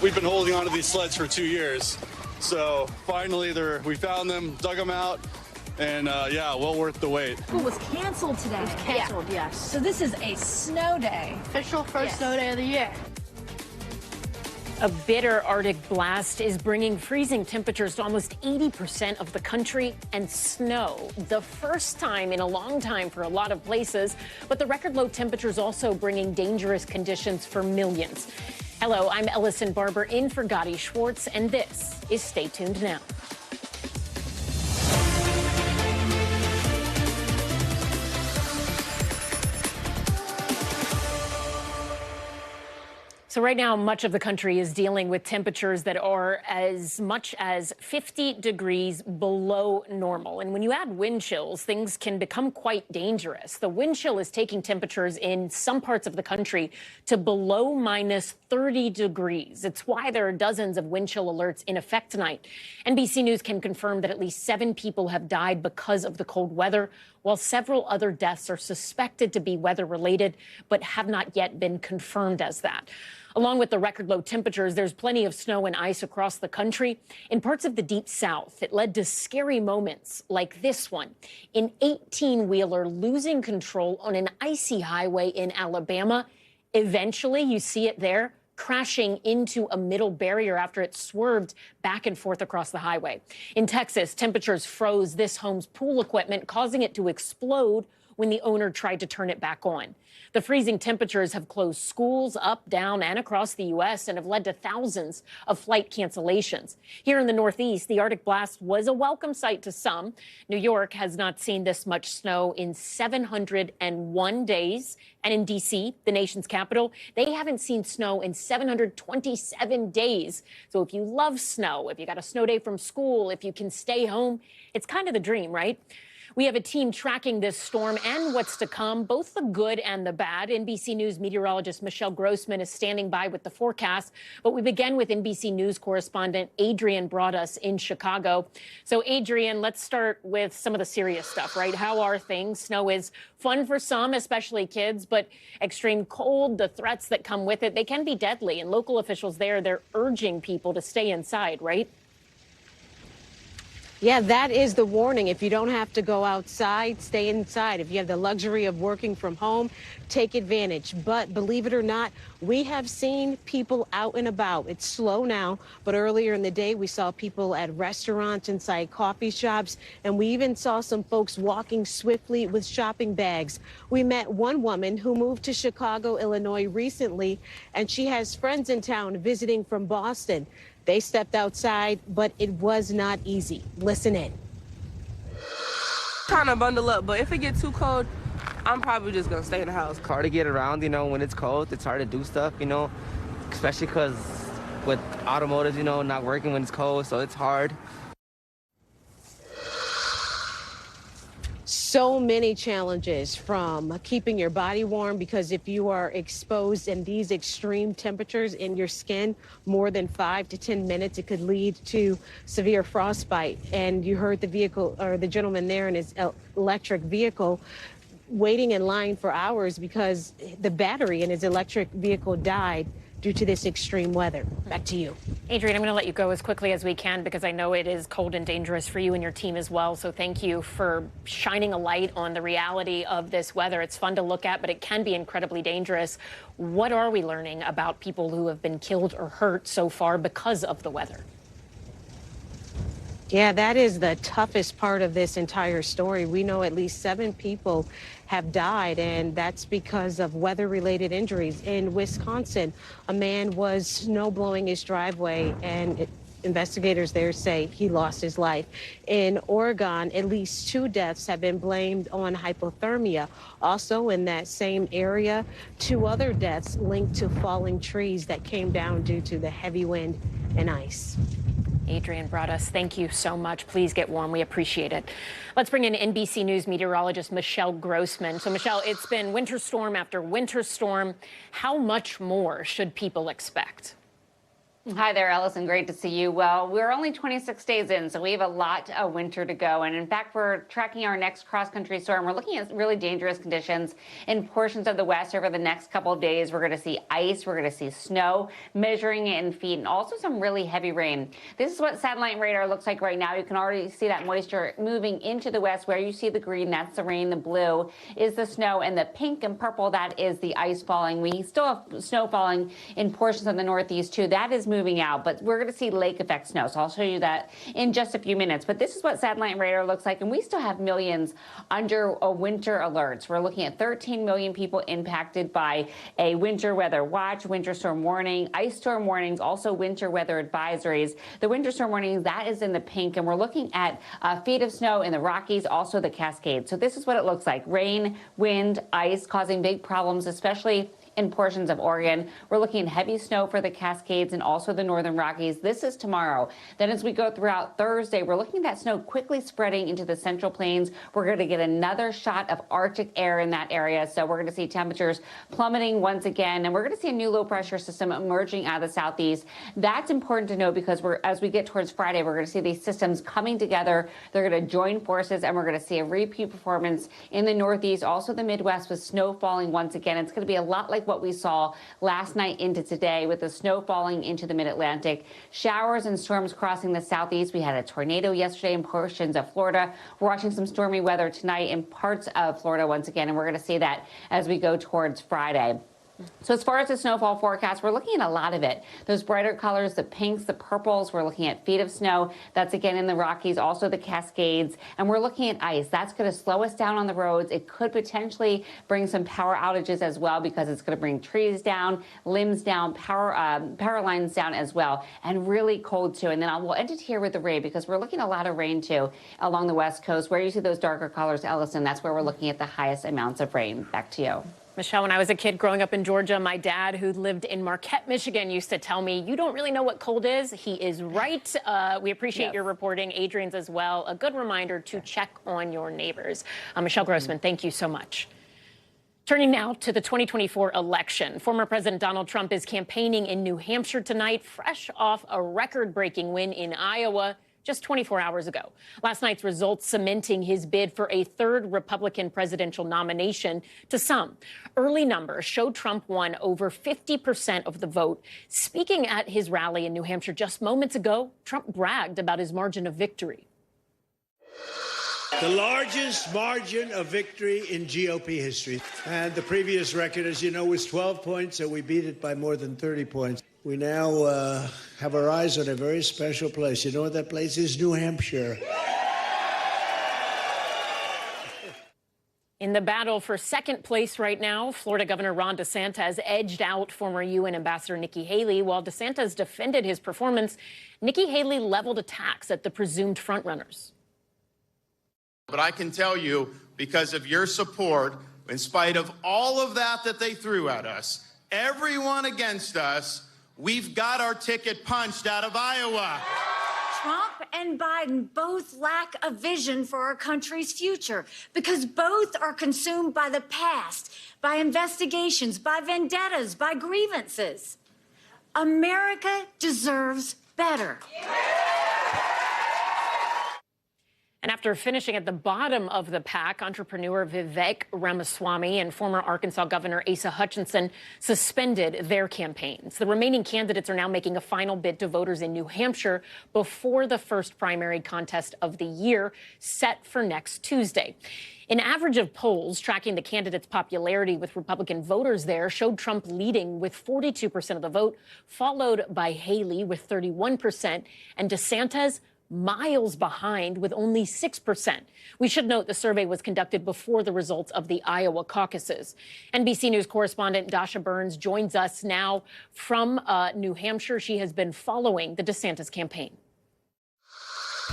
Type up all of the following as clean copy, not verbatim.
We've been holding on to these sleds for 2 years. So finally, we found them, dug them out, and yeah, well worth the wait. School was canceled today. It was canceled, yes. So this is a snow day. Official first snow day of the year. A bitter Arctic blast is bringing freezing temperatures to almost 80% of the country and snow. The first time in a long time for a lot of places, but the record low temperatures also bringing dangerous conditions for millions. Hello, I'm Ellison Barber in for Gadi, Schwartz, and this is Stay Tuned Now. So right now, much of the country is dealing with temperatures that are as much as 50 degrees below normal. And when you add wind chills, things can become quite dangerous. The wind chill is taking temperatures in some parts of the country to below minus 30 degrees. It's why there are dozens of wind chill alerts in effect tonight. NBC News can confirm that at least 7 people have died because of the cold weather, while several other deaths are suspected to be weather-related, but have not yet been confirmed as that. Along with the record low temperatures, there's plenty of snow and ice across the country. In parts of the deep south, it led to scary moments like this one. An 18-wheeler losing control on an icy highway in Alabama. Eventually, you see it there, crashing into a middle barrier after it swerved back and forth across the highway. In Texas, temperatures froze this home's pool equipment, causing it to explode when the owner tried to turn it back on. The freezing temperatures have closed schools up, down, and across the U.S. and have led to thousands of flight cancellations. Here in the Northeast, the Arctic blast was a welcome sight to some. New York has not seen this much snow in 701 days. And in D.C., the nation's capital, they haven't seen snow in 727 days. So if you love snow, if you got a snow day from school, if you can stay home, it's kind of the dream, right? We have a team tracking this storm and what's to come, both the good and the bad. NBC News meteorologist Michelle Grossman is standing by with the forecast. But we begin with NBC News correspondent Adrian Broaddus in Chicago. So, Adrian, let's start with some of the serious stuff, right? How are things? Snow is fun for some, especially kids, but extreme cold, the threats that come with it, they can be deadly. And local officials they're urging people to stay inside, right? Yeah, that is the warning. If you don't have to go outside, stay inside. If you have the luxury of working from home, take advantage. But believe it or not, we have seen people out and about. It's slow now, but earlier in the day, we saw people at restaurants, inside coffee shops, and we even saw some folks walking swiftly with shopping bags. We met one woman who moved to Chicago, Illinois recently, and she has friends in town visiting from Boston. They stepped outside, but it was not easy. Listen in. Trying to bundle up, but if it gets too cold, I'm probably just gonna stay in the house. It's hard to get around, when it's cold. It's hard to do stuff, especially because with automotives, not working when it's cold, so it's hard. So many challenges, from keeping your body warm, because if you are exposed in these extreme temperatures in your skin more than 5 to 10 minutes, it could lead to severe frostbite. And you heard the vehicle, or the gentleman there in his electric vehicle, waiting in line for hours because the battery in his electric vehicle died due to this extreme weather. Back to you. Adrian, I'm going to let you go as quickly as we can because I know it is cold and dangerous for you and your team as well. So thank you for shining a light on the reality of this weather. It's fun to look at, but it can be incredibly dangerous. What are we learning about people who have been killed or hurt so far because of the weather? Yeah, that is the toughest part of this entire story. We know at least 7 people have died, and that's because of weather-related injuries. In Wisconsin, a man was snow blowing his driveway, and investigators there say he lost his life. In Oregon, at least 2 deaths have been blamed on hypothermia. Also in that same area, 2 other deaths linked to falling trees that came down due to the heavy wind and ice. Adrian Broaddus, thank you so much. Please get warm. We appreciate it. Let's bring in NBC News meteorologist Michelle Grossman. So, Michelle, it's been winter storm after winter storm. How much more should people expect? Hi there, Ellison. Great to see you. Well, we're only 26 days in, so we have a lot of winter to go. And in fact, we're tracking our next cross-country storm. We're looking at really dangerous conditions in portions of the West over the next couple of days. We're going to see ice. We're going to see snow, measuring it in feet, and also some really heavy rain. This is what satellite radar looks like right now. You can already see that moisture moving into the west. Where you see the green, that's the rain. The blue is the snow, and the pink and purple, that is the ice falling. We still have snow falling in portions of the Northeast, too. That is moving out, but we're going to see lake effect snow, so I'll show you that in just a few minutes. But this is what satellite radar looks like, and we still have millions under a winter alerts. We're looking at 13 million people impacted by a winter weather watch, winter storm warning, ice storm warnings, also winter weather advisories. The winter storm warnings, that is in the pink, and we're looking at feet of snow in the Rockies, also the Cascades. So this is what it looks like: rain, wind, ice, causing big problems, especially in portions of Oregon. We're looking at heavy snow for the Cascades and also the northern Rockies. This is tomorrow. Then as we go throughout Thursday, we're looking at that snow quickly spreading into the central plains. We're going to get another shot of Arctic air in that area. So we're going to see temperatures plummeting once again. And we're going to see a new low pressure system emerging out of the southeast. That's important to know because as we get towards Friday, we're going to see these systems coming together. They're going to join forces, and we're going to see a repeat performance in the northeast, also the Midwest, with snow falling once again. It's going to be a lot like what we saw last night into today, with the snow falling into the mid-Atlantic. Showers and storms crossing the southeast. We had a tornado yesterday in portions of Florida. We're watching some stormy weather tonight in parts of Florida once again, and we're going to see that as we go towards Friday. So as far as the snowfall forecast, we're looking at a lot of it. Those brighter colors, the pinks, the purples, we're looking at feet of snow. That's again in the Rockies, also the Cascades. And we're looking at ice. That's going to slow us down on the roads. It could potentially bring some power outages as well, because it's going to bring trees down, limbs down, power lines down as well, and really cold too. And then we'll end it here with the rain, because we're looking at a lot of rain too along the West Coast. Where you see those darker colors, Ellison, that's where we're looking at the highest amounts of rain. Back to you. Michelle, when I was a kid growing up in Georgia, my dad, who lived in Marquette, Michigan, used to tell me, you don't really know what cold is. He is right. We appreciate your reporting. Adrian's as well. A good reminder to check on your neighbors. Michelle Grossman, thank you so much. Turning now to the 2024 election. Former President Donald Trump is campaigning in New Hampshire tonight, fresh off a record-breaking win in Iowa just 24 hours ago. Last night's results cementing his bid for a third Republican presidential nomination. To some, early numbers showed Trump won over 50% of the vote. Speaking at his rally in New Hampshire just moments ago, Trump bragged about his margin of victory. The largest margin of victory in GOP history. And the previous record, as you know, was 12 points, so we beat it by more than 30 points. We now have our eyes on a very special place. You know what that place is? New Hampshire. In the battle for second place right now, Florida Governor Ron DeSantis edged out former UN Ambassador Nikki Haley. While DeSantis defended his performance, Nikki Haley leveled attacks at the presumed frontrunners. But I can tell you, because of your support, in spite of all of that they threw at us, everyone against us, we've got our ticket punched out of Iowa. Trump and Biden both lack a vision for our country's future because both are consumed by the past, by investigations, by vendettas, by grievances. America deserves better. And after finishing at the bottom of the pack, entrepreneur Vivek Ramaswamy and former Arkansas Governor Asa Hutchinson suspended their campaigns. The remaining candidates are now making a final bid to voters in New Hampshire before the first primary contest of the year, set for next Tuesday. An average of polls tracking the candidates' popularity with Republican voters there showed Trump leading with 42% of the vote, followed by Haley with 31%, and DeSantis miles behind with only 6%. We should note the survey was conducted before the results of the Iowa caucuses. NBC News correspondent Dasha Burns joins us now from New Hampshire. She has been following the DeSantis campaign.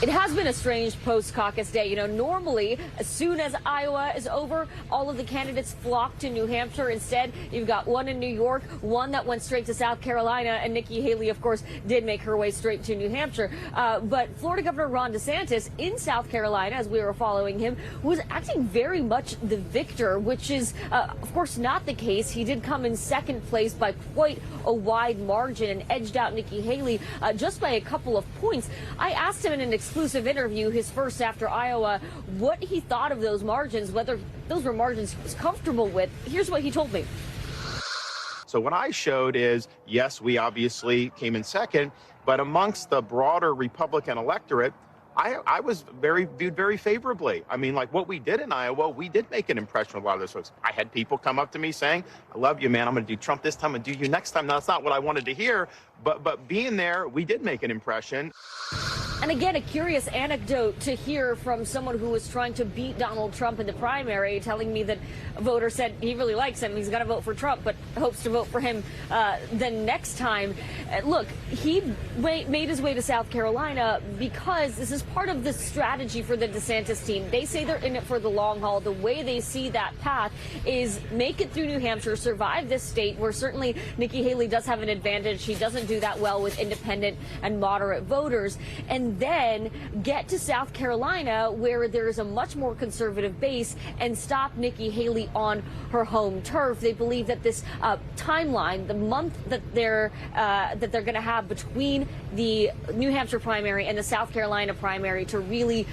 It has been a strange post-caucus day. You know, normally, as soon as Iowa is over, all of the candidates flock to New Hampshire. Instead, you've got one in New York, one that went straight to South Carolina, and Nikki Haley, of course, did make her way straight to New Hampshire. But Florida Governor Ron DeSantis in South Carolina, as we were following him, was acting very much the victor, which is, of course, not the case. He did come in second place by quite a wide margin and edged out Nikki Haley just by a couple of points. I asked him in an exclusive interview, his first after Iowa, what he thought of those margins, whether those were margins he was comfortable with. Here's what he told me. So what I showed is, yes, we obviously came in second, but amongst the broader Republican electorate, I was viewed very favorably. I mean, like what we did in Iowa, we did make an impression with a lot of those folks. I had people come up to me saying, I love you, man. I'm going to do Trump this time and do you next time. Now, that's not what I wanted to hear, but being there, we did make an impression. And again, a curious anecdote to hear from someone who was trying to beat Donald Trump in the primary, telling me that a voter said he really likes him. He's going to vote for Trump, but hopes to vote for him then next time. Look, he made his way to South Carolina because this is part of the strategy for the DeSantis team. They say they're in it for the long haul. The way they see that path is make it through New Hampshire, survive this state where certainly Nikki Haley does have an advantage. She doesn't do that well with independent and moderate voters. And then get to South Carolina, where there is a much more conservative base, and stop Nikki Haley on her home turf. They believe that this timeline, the month that they're going to have between the New Hampshire primary and the South Carolina primary to really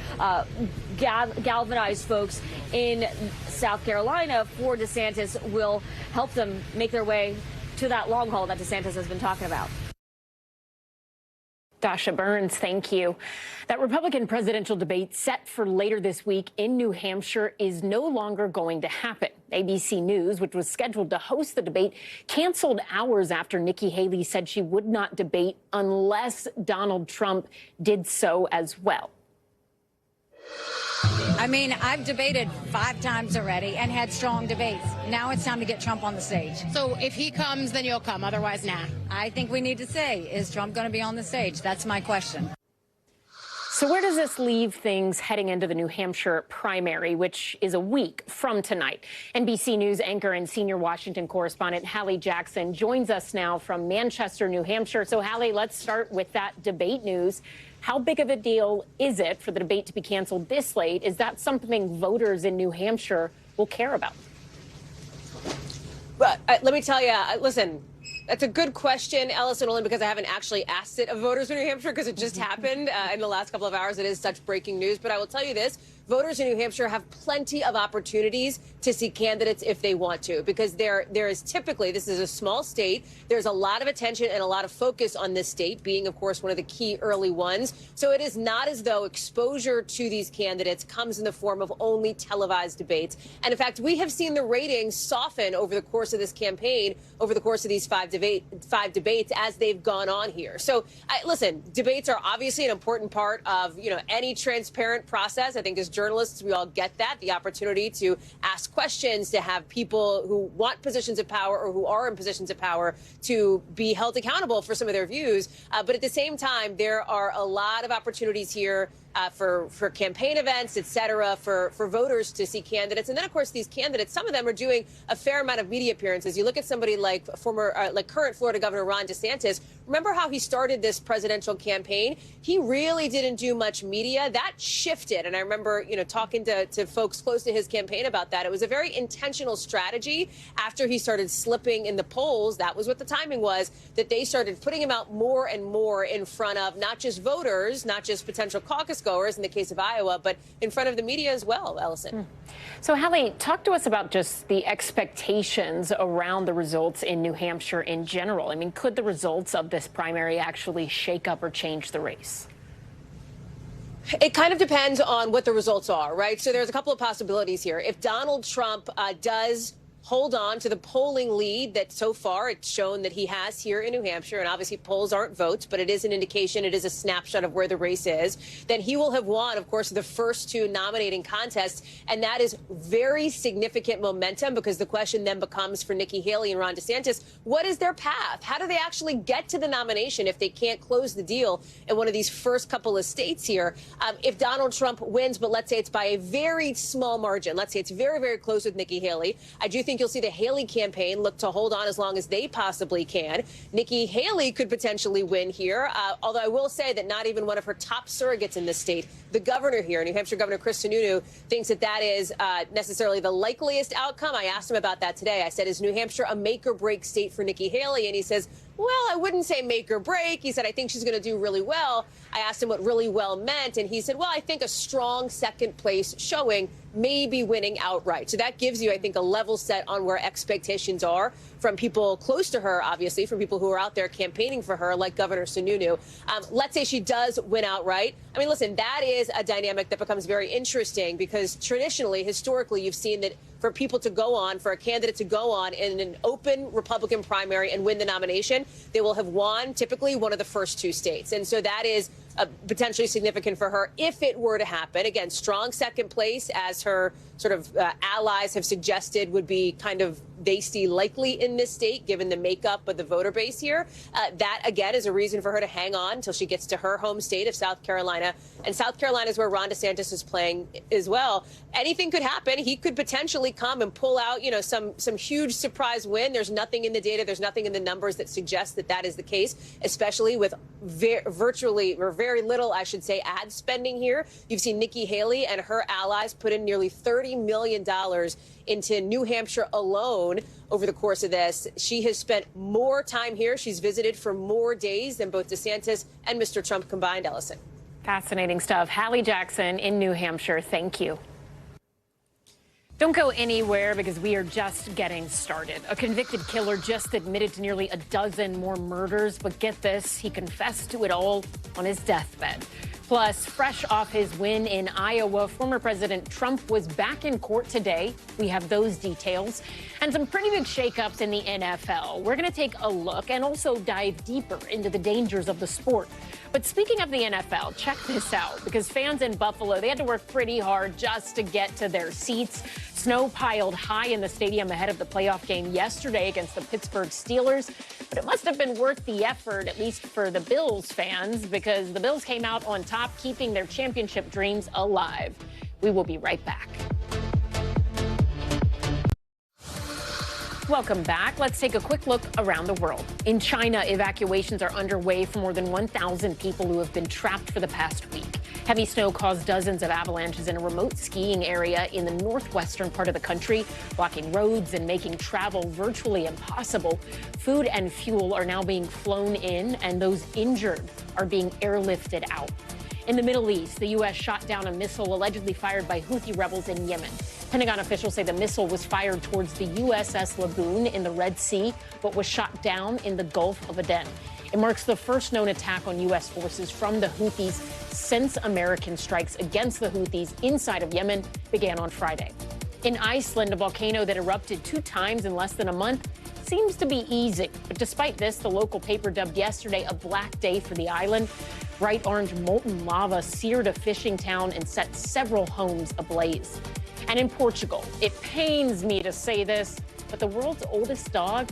galvanize folks in South Carolina for DeSantis will help them make their way to that long haul that DeSantis has been talking about. Dasha Burns, thank you. That Republican presidential debate set for later this week in New Hampshire is no longer going to happen. ABC News, which was scheduled to host the debate, canceled hours after Nikki Haley said she would not debate unless Donald Trump did so as well. I mean, I've debated 5 times already and had strong debates. Now it's time to get Trump on the stage. So if he comes, then you'll come. Otherwise, nah. I think we need to say, is Trump going to be on the stage? That's my question. So where does this leave things heading into the New Hampshire primary, which is a week from tonight? NBC News anchor and senior Washington correspondent Hallie Jackson joins us now from Manchester, New Hampshire. So, Hallie, let's start with that debate news. How big of a deal is it for the debate to be canceled this late? Is that something voters in New Hampshire will care about? But let me tell you, listen, that's a good question, Ellison, only because I haven't actually asked it of voters in New Hampshire because it just happened in the last couple of hours. It is such breaking news. But I will tell you this. Voters in New Hampshire have plenty of opportunities to see candidates if they want to, because there is typically, this is a small state, there's a lot of attention and a lot of focus on this state, being, of course, one of the key early ones. So it is not as though exposure to these candidates comes in the form of only televised debates. And in fact, we have seen the ratings soften over the course of this campaign, over the course of these five debates as they've gone on here. So listen, debates are obviously an important part of, any transparent process. I think as journalists, we all get that, the opportunity to ask questions, to have people who want positions of power or who are in positions of power to be held accountable for some of their views. But at the same time, there are a lot of opportunities here for campaign events, et cetera, for voters to see candidates. And then, of course, these candidates, some of them are doing a fair amount of media appearances. You look at somebody like current Florida Governor Ron DeSantis. Remember how he started this presidential campaign? He really didn't do much media. That shifted. And I remember, talking to folks close to his campaign about that. It was a very intentional strategy. After he started slipping in the polls, that was what the timing was, that they started putting him out more and more in front of not just voters, not just potential caucus goers in the case of Iowa, but in front of the media as well, Ellison. So, Hallie, talk to us about just the expectations around the results in New Hampshire in general. I mean, could the results of this primary actually shake up or change the race? It kind of depends on what the results are, right? So there's a couple of possibilities here. If Donald Trump does hold on to the polling lead that so far it's shown that he has here in New Hampshire, and obviously polls aren't votes, but it is an indication, it is a snapshot of where the race is, then he will have won, of course, the first two nominating contests, and that is very significant momentum, because the question then becomes for Nikki Haley and Ron DeSantis, what is their path? How do they actually get to the nomination if they can't close the deal in one of these first couple of states here? If Donald Trump wins, but let's say it's by a very small margin, let's say it's very, very close with Nikki Haley, I do think you'll see the Haley campaign look to hold on as long as they possibly can. Nikki Haley could potentially win here, although I will say that not even one of her top surrogates in this state, the governor here, New Hampshire Governor Chris Sununu, thinks that that is necessarily the likeliest outcome. I asked him about that today. I said, is New Hampshire a make or break state for Nikki Haley? And he says, well, I wouldn't say make or break. He said, I think she's going to do really well. I asked him what really well meant, and he said, well, I think a strong second place showing, maybe winning outright. So that gives you, I think, a level set on where expectations are from people close to her, obviously, from people who are out there campaigning for her, like Governor Sununu. Let's say she does win outright. I mean, listen, that is a dynamic that becomes very interesting, because traditionally, historically, you've seen that for people to go on, for a candidate to go on in an open Republican primary and win the nomination, they will have won typically one of the first two states. And so that is potentially significant for her if it were to happen. Again, strong second place, as her sort of allies have suggested, would be kind of they see likely in this state, given the makeup of the voter base here. That, again, is a reason for her to hang on until she gets to her home state of South Carolina. And South Carolina is where Ron DeSantis is playing as well. Anything could happen. He could potentially come and pull out, you know, some huge surprise win. There's nothing in the data, there's nothing in the numbers that suggests that that is the case, especially with very little, I should say, ad spending here. You've seen Nikki Haley and her allies put in nearly $30 million into New Hampshire alone over the course of this. She has spent more time here. She's visited for more days than both DeSantis and Mr. Trump combined, Ellison. Fascinating stuff. Hallie Jackson in New Hampshire. Thank you. Don't go anywhere, because we are just getting started. A convicted killer just admitted to nearly a dozen more murders, but get this, he confessed to it all on his deathbed. Plus, fresh off his win in Iowa, former President Trump was back in court today. We have those details and some pretty big shakeups in the NFL. We're going to take a look and also dive deeper into the dangers of the sport. But speaking of the NFL, check this out, because fans in Buffalo, they had to work pretty hard just to get to their seats. Snow piled high in the stadium ahead of the playoff game yesterday against the Pittsburgh Steelers. But it must have been worth the effort, at least for the Bills fans, because the Bills came out on top, keeping their championship dreams alive. We will be right back. Welcome back. Let's take a quick look around the world. In China, evacuations are underway for more than 1,000 people who have been trapped for the past week. Heavy snow caused dozens of avalanches in a remote skiing area in the northwestern part of the country, blocking roads and making travel virtually impossible. Food and fuel are now being flown in, and those injured are being airlifted out. In the Middle East, the U.S. shot down a missile allegedly fired by Houthi rebels in Yemen. Pentagon officials say the missile was fired towards the USS Lagoon in the Red Sea, but was shot down in the Gulf of Aden. It marks the first known attack on U.S. forces from the Houthis since American strikes against the Houthis inside of Yemen began on Friday. In Iceland, a volcano that erupted 2 times in less than a month seems to be easing. But despite this, the local paper dubbed yesterday a black day for the island. Bright orange molten lava seared a fishing town and set several homes ablaze. And in Portugal, it pains me to say this, but the world's oldest dog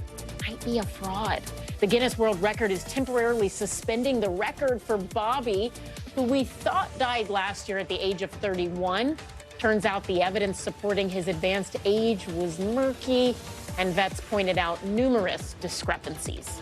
might be a fraud. The Guinness World Record is temporarily suspending the record for Bobby, who we thought died last year at the age of 31. Turns out the evidence supporting his advanced age was murky, and vets pointed out numerous discrepancies.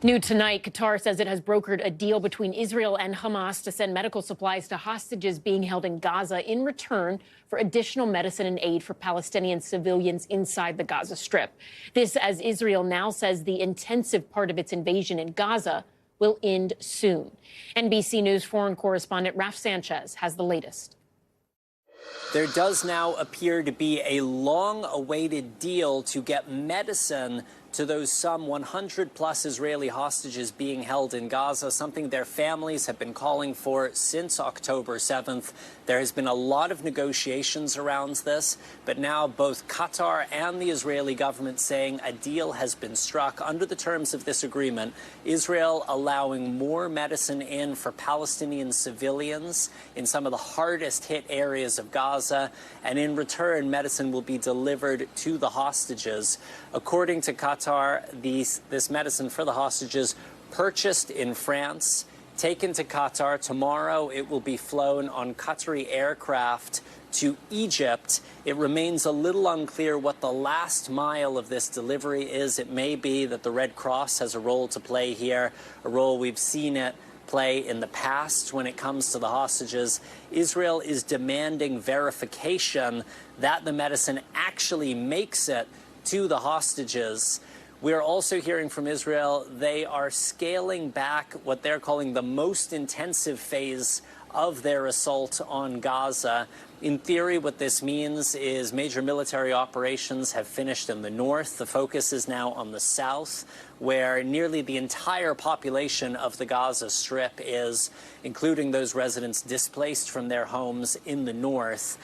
New tonight, Qatar says it has brokered a deal between Israel and Hamas to send medical supplies to hostages being held in Gaza in return for additional medicine and aid for Palestinian civilians inside the Gaza Strip. This as Israel now says the intensive part of its invasion in Gaza will end soon. NBC News foreign correspondent Raf Sanchez has the latest. There does now appear to be a long-awaited deal to get medicine to those some 100-plus Israeli hostages being held in Gaza, something their families have been calling for since October 7th. There has been a lot of negotiations around this, but now both Qatar and the Israeli government saying a deal has been struck. Under the terms of this agreement, Israel allowing more medicine in for Palestinian civilians in some of the hardest hit areas of Gaza, and in return, medicine will be delivered to the hostages. According to Qatar, this medicine for the hostages purchased in France, taken to Qatar. Tomorrow, it will be flown on Qatari aircraft to Egypt. It remains a little unclear what the last mile of this delivery is. It may be that the Red Cross has a role to play here, a role we've seen it play in the past when it comes to the hostages. Israel is demanding verification that the medicine actually makes it to the hostages. We are also hearing from Israel they are scaling back what they're calling the most intensive phase of their assault on Gaza. In theory, what this means is major military operations have finished in the north. The focus is now on the south, where nearly the entire population of the Gaza Strip is, including those residents displaced from their homes in the north.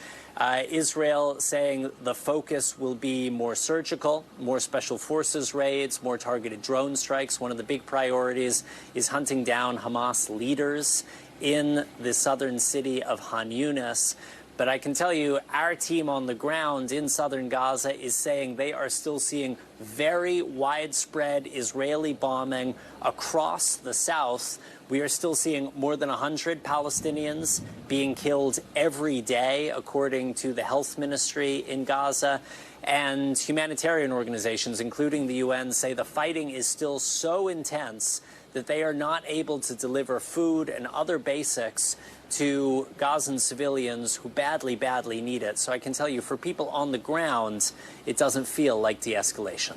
Israel saying the focus will be more surgical, more special forces raids, more targeted drone strikes. One of the big priorities is hunting down Hamas leaders in the southern city of Han Yunis. But I can tell you, our team on the ground in southern Gaza is saying they are still seeing very widespread Israeli bombing across the south. We are still seeing more than 100 Palestinians being killed every day, according to the health ministry in Gaza. And humanitarian organizations, including the UN, say the fighting is still so intense that they are not able to deliver food and other basics to Gazan civilians who badly, badly need it. So I can tell you, for people on the ground, it doesn't feel like de-escalation.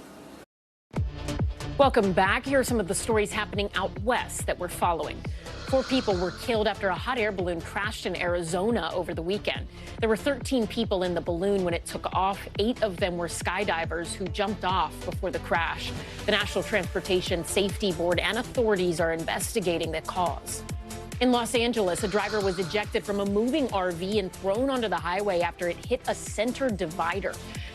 Welcome back. Here are some of the stories happening out west that we're following. 4 people were killed after a hot air balloon crashed in Arizona over the weekend. There were 13 people in the balloon when it took off. 8 of them were skydivers who jumped off before the crash. The National Transportation Safety Board and authorities are investigating the cause. In Los Angeles, a driver was ejected from a moving RV and thrown onto the highway after it hit a center divider.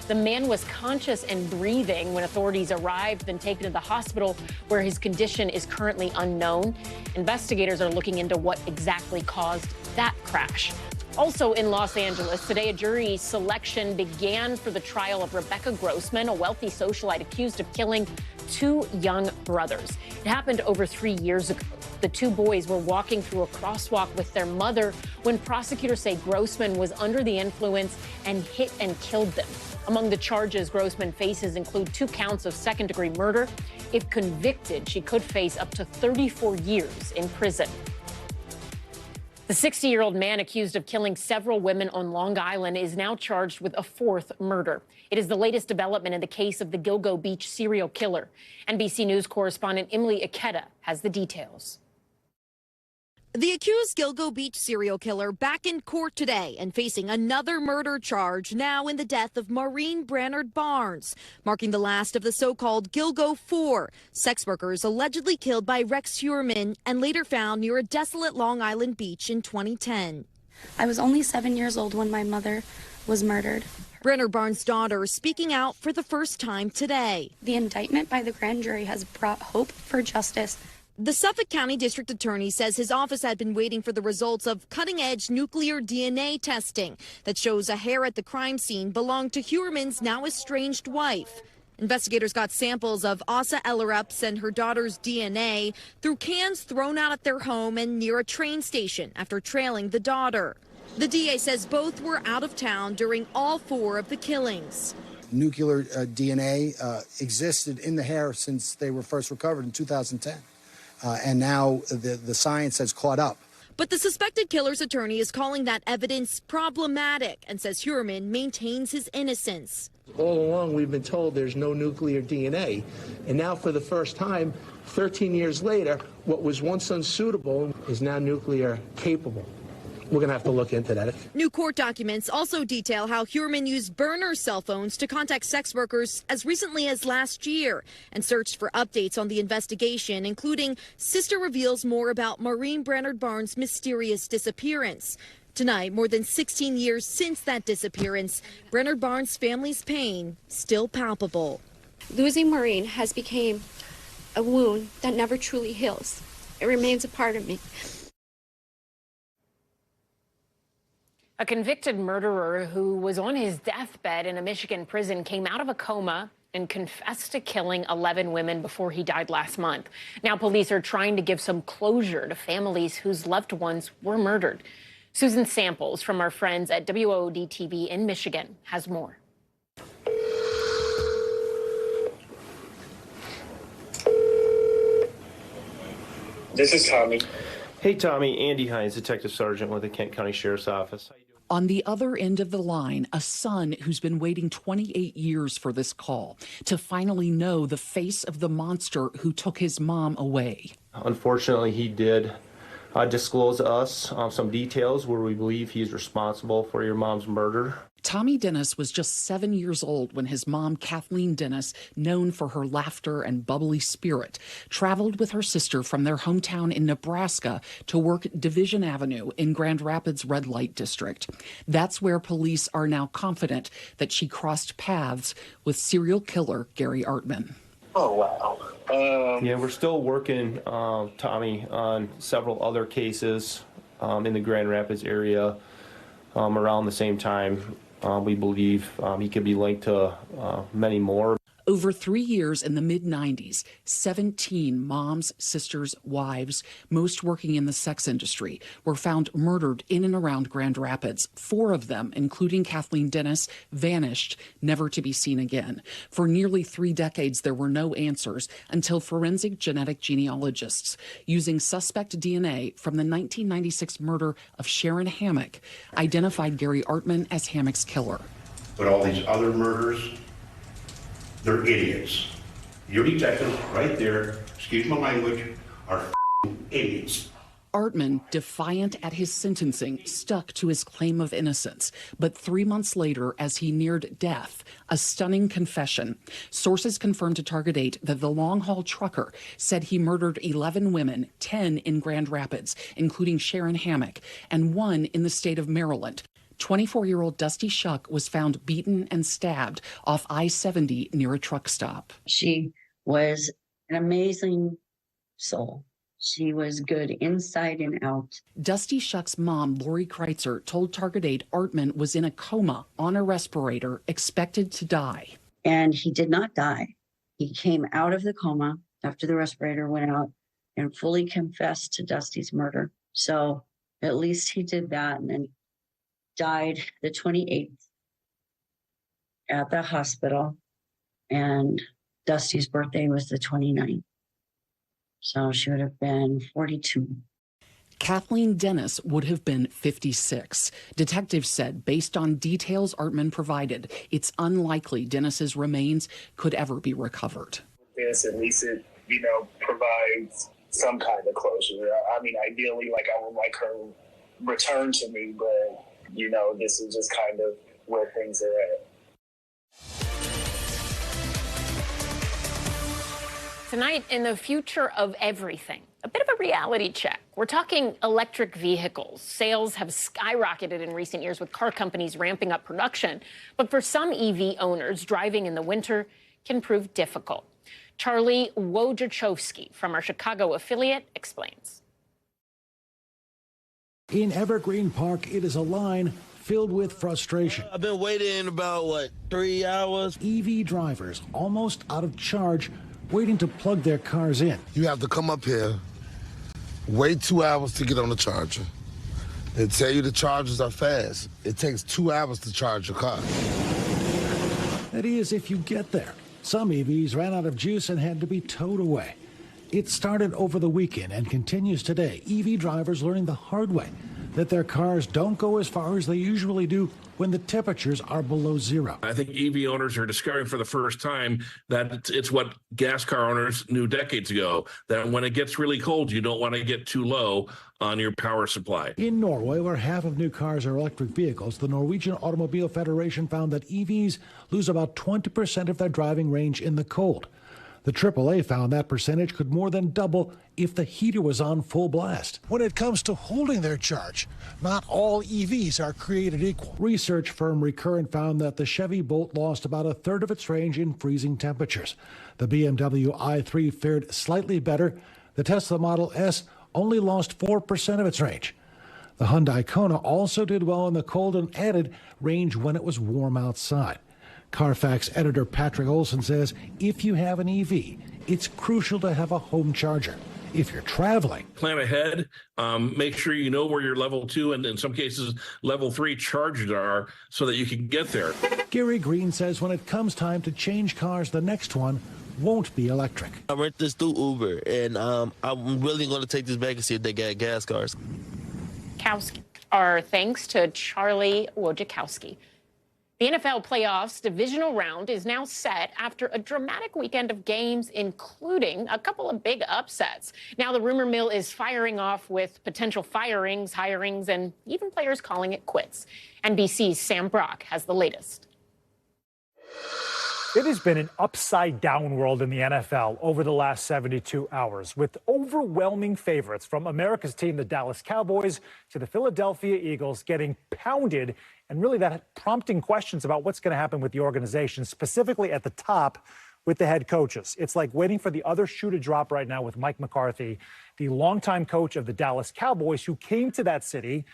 The man was conscious and breathing when authorities arrived, then taken to the hospital where his condition is currently unknown. Investigators are looking into what exactly caused that crash. Also in Los Angeles, today a jury selection began for the trial of Rebecca Grossman, a wealthy socialite accused of killing 2 young brothers. It happened over 3 years ago. The 2 boys were walking through a crosswalk with their mother when prosecutors say Grossman was under the influence and hit and killed them. Among the charges Grossman faces include 2 counts of second-degree murder. If convicted, she could face up to 34 years in prison. The 60-year-old man accused of killing several women on Long Island is now charged with a 4th murder. It is the latest development in the case of the Gilgo Beach serial killer. NBC News correspondent Emily Ikeda has the details. The accused Gilgo Beach serial killer back in court today and facing another murder charge now in the death of Maureen Brannard Barnes, marking the last of the so-called Gilgo 4, sex workers allegedly killed by Rex Heuermann and later found near a desolate Long Island beach in 2010. I was only 7 years old when my mother was murdered. Brannard Barnes' daughter speaking out for the first time today. The indictment by the grand jury has brought hope for justice. The Suffolk County District Attorney says his office had been waiting for the results of cutting-edge nuclear DNA testing that shows a hair at the crime scene belonged to Heuermann's now estranged wife. Investigators got samples of Asa Ellerup's and her daughter's DNA through cans thrown out at their home and near a train station after trailing the daughter. The DA says both were out of town during all 4 of the killings. Nuclear DNA existed in the hair since they were first recovered in 2010. And now the science has caught up. But the suspected killer's attorney is calling that evidence problematic and says Heuermann maintains his innocence. All along, we've been told there's no nuclear DNA. And now, for the first time, 13 years later, what was once unsuitable is now nuclear capable. we're going to have to look into that. New court documents also detail how Huerman used burner cell phones to contact sex workers as recently as last year and searched for updates on the investigation, including sister reveals more about Maureen Brainerd Barnes' mysterious disappearance. Tonight, more than 16 years since that disappearance, Brainerd Barnes' family's pain still palpable. Losing Maureen has become a wound that never truly heals. It remains a part of me. A convicted murderer who was on his deathbed in a Michigan prison came out of a coma and confessed to killing 11 women before he died last month. Now police are trying to give some closure to families whose loved ones were murdered. Susan Samples from our friends at WOOD-TV in Michigan has more. This is Tommy. Hey, Tommy. Andy Hines, Detective Sergeant with the Kent County Sheriff's Office. On the other end of the line, a son who's been waiting 28 years for this call to finally know the face of the monster who took his mom away. Unfortunately, he did disclose to us some details where we believe he's responsible for your mom's murder. Tommy Dennis was just 7 years old when his mom, Kathleen Dennis, known for her laughter and bubbly spirit, traveled with her sister from their hometown in Nebraska to work Division Avenue in Grand Rapids Red Light District. That's where police are now confident that she crossed paths with serial killer Gary Artman. Oh, wow. Yeah, we're still working, Tommy, on several other cases in the Grand Rapids area around the same time. We believe he could be linked to many more. Over 3 years in the mid-90s, 17 moms, sisters, wives, most working in the sex industry, were found murdered in and around Grand Rapids. 4 of them, including Kathleen Dennis, vanished, never to be seen again. For nearly 3 decades, there were no answers until forensic genetic genealogists, using suspect DNA from the 1996 murder of Sharon Hammock, identified Gary Artman as Hammock's killer. But all these other murders, they're idiots. Your detectives right there, excuse my language, are idiots. Artman, defiant at his sentencing, stuck to his claim of innocence. But 3 months later, as he neared death, a stunning confession. Sources confirmed to Target 8 that the long-haul trucker said he murdered 11 women, 10 in Grand Rapids, including Sharon Hammock, and 1 in the state of Maryland. 24-year-old Dusty Shuck was found beaten and stabbed off I-70 near a truck stop. She was an amazing soul. She was good inside and out. Dusty Shuck's mom, Lori Kreitzer, told Target 8 Artman was in a coma on a respirator, expected to die. And he did not die. He came out of the coma after the respirator went out and fully confessed to Dusty's murder. So at least he did that, and then died the 28th at the hospital, and Dusty's birthday was the 29th. So she would have been 42. Kathleen Dennis would have been 56. Detectives said, based on details Artman provided, it's unlikely Dennis's remains could ever be recovered. This, at least it, provides some kind of closure. I mean, ideally, I would like her returned to me, but this is just kind of where things are at. Tonight, in the future of everything, a bit of a reality check. We're talking electric vehicles. Sales have skyrocketed in recent years with car companies ramping up production. But for some EV owners, driving in the winter can prove difficult. Charlie Wojciechowski from our Chicago affiliate explains. In Evergreen Park, it is a line filled with frustration. I've been waiting about, 3 hours? EV drivers almost out of charge, waiting to plug their cars in. You have to come up here, wait 2 hours to get on the charger. They tell you the chargers are fast. It takes 2 hours to charge your car. That is, if you get there. Some EVs ran out of juice and had to be towed away. It started over the weekend and continues today. EV drivers learning the hard way that their cars don't go as far as they usually do when the temperatures are below zero. I think EV owners are discovering for the first time that it's what gas car owners knew decades ago, that when it gets really cold, you don't want to get too low on your power supply. In Norway, where half of new cars are electric vehicles, the Norwegian Automobile Federation found that EVs lose about 20% of their driving range in the cold. The AAA found that percentage could more than double if the heater was on full blast. When it comes to holding their charge, not all EVs are created equal. Research firm Recurrent found that the Chevy Bolt lost about a third of its range in freezing temperatures. The BMW i3 fared slightly better. The Tesla Model S only lost 4% of its range. The Hyundai Kona also did well in the cold and added range when it was warm outside. Carfax editor Patrick Olson says if you have an EV, it's crucial to have a home charger. If you're traveling, plan ahead, make sure you know where your level 2 and in some cases level 3 chargers are so that you can get there. Gary Green says when it comes time to change cars, the next one won't be electric. I rent this through Uber, and I'm really going to take this back and see if they got gas cars. Our thanks to Charlie Wojciechowski. The NFL playoffs divisional round is now set after a dramatic weekend of games, including a couple of big upsets. Now the rumor mill is firing off with potential firings, hirings, and even players calling it quits. NBC's Sam Brock has the latest. It has been an upside-down world in the NFL over the last 72 hours, with overwhelming favorites from America's team, the Dallas Cowboys, to the Philadelphia Eagles getting pounded, and really that prompting questions about what's going to happen with the organization, specifically at the top with the head coaches. It's like waiting for the other shoe to drop right now with Mike McCarthy, the longtime coach of the Dallas Cowboys, who came to that city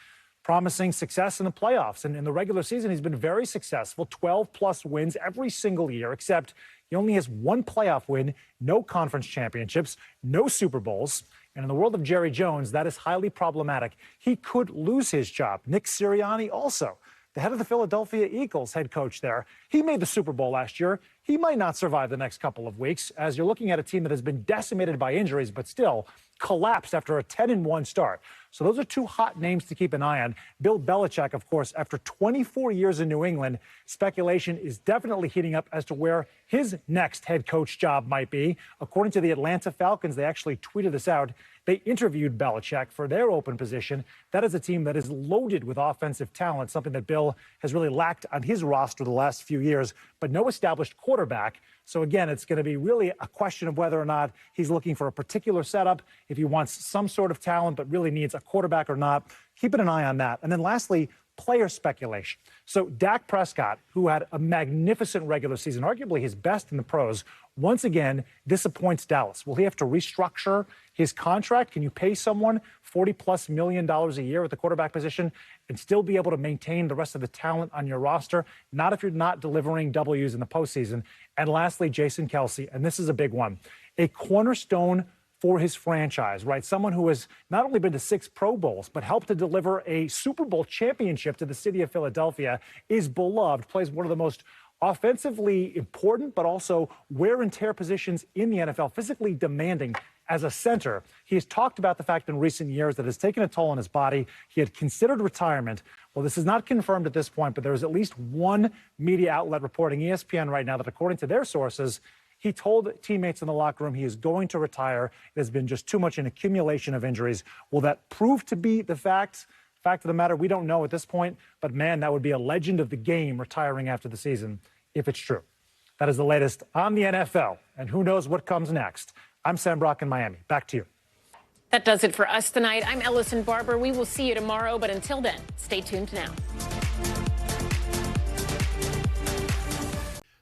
promising success in the playoffs. And in the regular season, he's been very successful, 12-plus wins every single year, except he only has one playoff win, no conference championships, no Super Bowls. And in the world of Jerry Jones, that is highly problematic. He could lose his job. Nick Sirianni also, the head of the Philadelphia Eagles, head coach there. He made the Super Bowl last year. He might not survive the next couple of weeks, as you're looking at a team that has been decimated by injuries, but still collapsed after a 10-1 start. So those are two hot names to keep an eye on. Bill Belichick, of course, after 24 years in New England, speculation is definitely heating up as to where his next head coach job might be. According to the Atlanta Falcons, they actually tweeted this out. They interviewed Belichick for their open position. That is a team that is loaded with offensive talent, something that Bill has really lacked on his roster the last few years, but no established quarterback. So again, it's going to be really a question of whether or not he's looking for a particular setup, if he wants some sort of talent but really needs a quarterback or not. Keeping an eye on that. And then lastly, player speculation. So Dak Prescott, who had a magnificent regular season, arguably his best in the pros, once again disappoints Dallas. Will he have to restructure his contract? Can you pay someone $40+ million a year at the quarterback position and still be able to maintain the rest of the talent on your roster? Not if you're not delivering W's in the postseason. And lastly, Jason Kelce, and this is a big one, a cornerstone for his franchise, right? Someone who has not only been to 6 Pro Bowls, but helped to deliver a Super Bowl championship to the city of Philadelphia, is beloved, plays one of the most offensively important, but also wear and tear positions in the NFL, physically demanding as a center. He has talked about the fact in recent years that it has taken a toll on his body. He had considered retirement. Well, this is not confirmed at this point, but there is at least one media outlet reporting, ESPN right now, that according to their sources, he told teammates in the locker room he is going to retire. It has been just too much an accumulation of injuries. Will that prove to be the fact? Fact of the matter, we don't know at this point. But, man, that would be a legend of the game retiring after the season if it's true. That is the latest on the NFL. And who knows what comes next. I'm Sam Brock in Miami. Back to you. That does it for us tonight. I'm Ellison Barber. We will see you tomorrow. But until then, stay tuned now.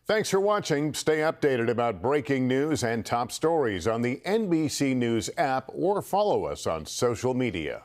Thanks for watching. Stay updated about breaking news and top stories on the NBC News app or follow us on social media.